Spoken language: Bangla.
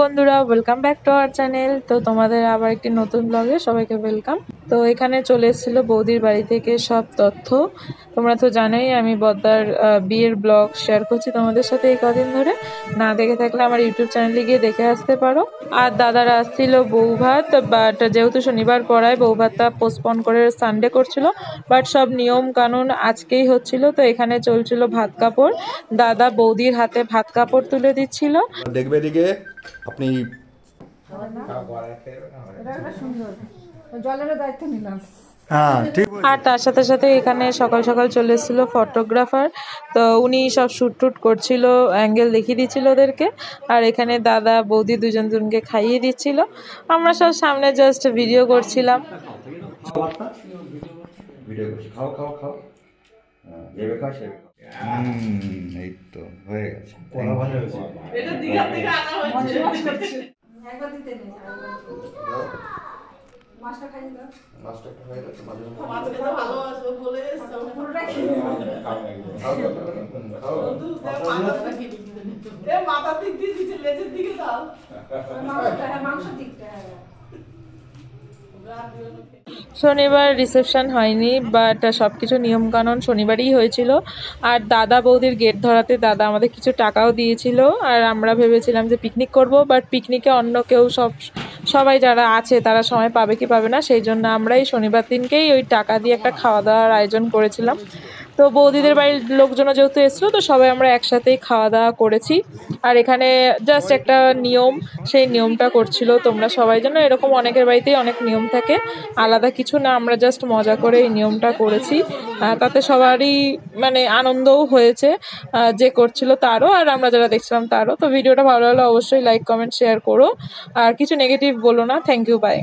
বন্ধুরা, welcome back to our channel. তো তোমাদের আবার একটি নতুন ব্লগে সবাইকে ওয়েলকাম। তো এখানে চলে এসেছিলো বৌদির বাড়ি থেকে সব তথ্য। তোমরা তো জানোই আমি বদ্দার বিয়ের ব্লগ শেয়ার করছি তোমাদের সাথে এই কদিন ধরে। না দেখে থাকলে আমার ইউটিউব চ্যানেলে গিয়ে দেখে আসতে পারো। আর দাদারা আসছিল বউ ভাত, বাট যেহেতু শনিবার পড়ায় বউ ভাতটা পোস্টপন করে সানডে করছিল, বাট সব নিয়ম কানুন আজকেই হচ্ছিল। তো এখানে চলছিল ভাত কাপড়, দাদা বৌদির হাতে ভাত কাপড় তুলে দিচ্ছিল। দেখবে এদিকে আপনি আর তার সাথে সাথে এখানে সকাল সকাল চলে এসেছিল ফটোগ্রাফার। তো উনি সব শ্যুট টুট করছিল, অ্যাঙ্গেল দেখিয়ে দিচ্ছিল ওদেরকে। আর এখানে দাদা বৌদি দুজনকে খাইয়ে দিচ্ছিল, আমরা সব সামনে জাস্ট ভিডিও করছিলাম। এই তো হয়ে গেছে। শনিবার রিসেপশন হয়নি, বাট সবকিছু নিয়ম কানুন শনিবারই হয়েছিল। আর দাদা বৌদির গেট ধরাতে দাদা আমাদের কিছু টাকাও দিয়েছিল। আর আমরা ভেবেছিলাম যে পিকনিক করব, বাট পিকনিকে অন্য কেউ সবাই যারা আছে তারা সময় পাবে কি পাবে না, সেই জন্য আমরাই শনিবার দিনকেই ওই টাকা দিয়ে একটা খাওয়া দাওয়ার আয়োজন করেছিলাম। তো বৌদিদের বাড়ির লোকজনও যেহেতু এসেছিলো, তো সবাই আমরা একসাথেই খাওয়া দাওয়া করেছি। আর এখানে জাস্ট একটা নিয়ম, সেই নিয়মটা করছিল। তোমরা সবাই জানো এরকম অনেকের বাড়িতেই অনেক নিয়ম থাকে, আলাদা কিছু না, আমরা জাস্ট মজা করে এই নিয়মটা করেছি। তাতে সবারই মানে আনন্দও হয়েছে, যে করছিল তারও, আর আমরা যারা দেখছিলাম তারও। তো ভিডিওটা ভালো লাগলে অবশ্যই লাইক কমেন্ট শেয়ার করো, আর কিছু নেগেটিভ বলো না। Thank you, by.